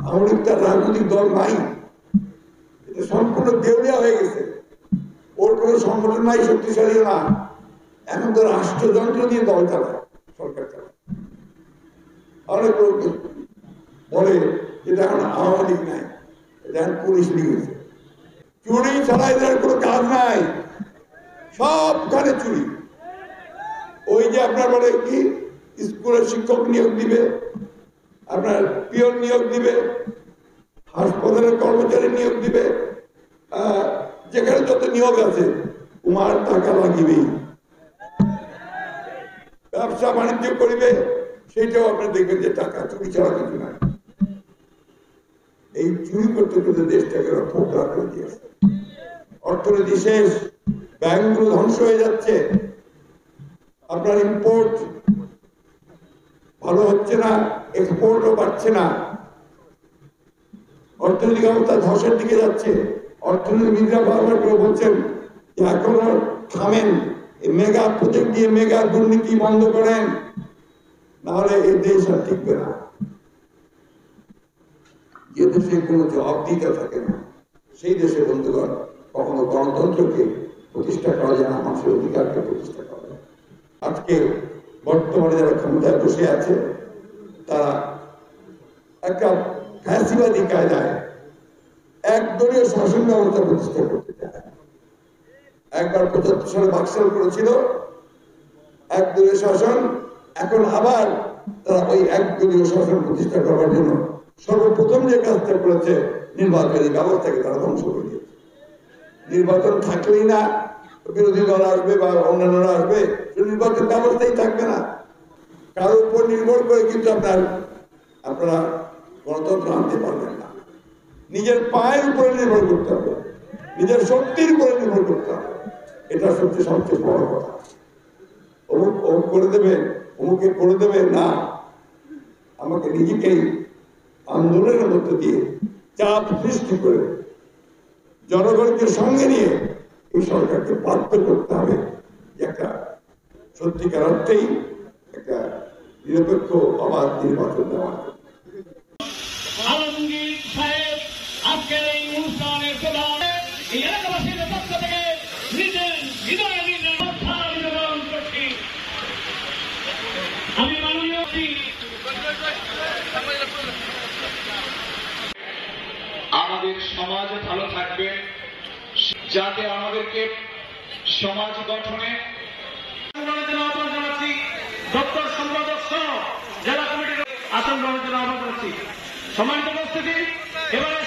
আওয়ামী লীগ তার রাজনৈতিক দল নাই, এটা সম্পূর্ণ দেউলিয়া হয়ে গেছে। ওর কোনো সংগঠন নাই, শক্তিশালী না। এখন তো রাষ্ট্রযন্ত্র দিয়ে দল চালায়, সরকার চালায়। অনেক লোক বলে যেটা এখন আওয়ামী লীগ নাই, এটা এখন পুলিশ লীগ হয়েছে। চুরি চালায় দেওয়ার কোনো কাজ নাই, সবখানে চুরি। ওই যে আপনার বলে কি স্কুলের শিক্ষক নিয়োগ দিবে, আপনার পিয়ন নিয়োগ দিবে, হাসপাতালের কর্মচারী নিয়োগ দিবে, যেখানে যত নিয়োগ আছে উমার টাকা লাগিবেই। ব্যবসা বাণিজ্য করিবে, সেইটাও আপনি দেখবেন যে টাকা, চুরি ছাড়া কিছু নাই। এই চুরি করতে করতে দেশটাকে ফোকলা করে দিয়েছে। অর্থনীতি শেষ, ব্যাংকগুলো ধ্বংস হয়ে যাচ্ছে, আপনার ইম্পোর্ট ভালো হচ্ছে না, এক্সপোর্টও বাড়ছে না, অর্থনৈতিক অবস্থা ধসের দিকে যাচ্ছে। অর্থনীতিবিদরা বারবার করে বলছেন যে এখনো থামেন, মেগা প্রজেক্ট দিয়ে মেগা দুর্নীতি বন্ধ করেন, নাহলে এই দেশ আর টিকবে না। যে দেশে কোনো জবাবদিহিতা থাকে না, সেই দেশে বন্ধুগণ কখনো গণতন্ত্রকে প্রতিষ্ঠা করা যায় না, মানুষের অধিকারকে প্রতিষ্ঠা করা যায়। আজকে বর্তমানে যারা ক্ষমতায় বসে আছে, তারা একটা ফ্যাসিবাদী কায়দায় একদলীয় শাসন ব্যবস্থা প্রতিষ্ঠা করতে চায়। একবার ৭৫ সালে বাকশাল করেছিল একদলীয় শাসন, এখন আবার তারা ওই একদলীয় শাসন প্রতিষ্ঠা করার জন্য সর্বপ্রথম যে কাজটা করেছে, নির্বাচনী ব্যবস্থাকে তারা ধ্বংস করে দিয়েছে। নির্বাচন থাকলেই না বিরোধী দল আসবে বা অন্যান্যরা আসবে, নির্বাচন ব্যবস্থাই থাকবে না। কারোর উপর নির্ভর করে কিন্তু আপনারা গণতন্ত্র আনতে পারবেন না। নিজের পায়ের উপরে নির্ভর করতে হবে, নিজের শক্তির উপরে নির্ভর করতে হবে। এটা সবচেয়ে বড় কথা। অমুক করে দেবে, অমুকে করে দেবে না, আমাকে নিজেকেই আন্দোলনের মধ্যে দিয়ে চাপ সৃষ্টি করে জনগণকে সঙ্গে নিয়ে এই সরকারকে বাধ্য করতে হবে যে একটা সত্যিকার অর্থেই একটা নিরপেক্ষ অবাধ নির্বাচন দেওয়ার। আলমগীর সাহেব আজকের এই অনুষ্ঠানের প্রধান এই এলাকাবাসীদের পক্ষ থেকে নিজের হৃদয়ে নিজের নিবেদন করছি। আমি মাননীয় আমাদের সমাজ ভালো থাকবে, যাতে আমাদেরকে সমাজ গঠনে আহ্বান জানাচ্ছি। দপ্তর সম্পাদক সহ জেলা কমিটির আসন গ্রহণের জন্য আহ্বান জানাচ্ছি। সম্মানিত উপস্থিতি, এবারে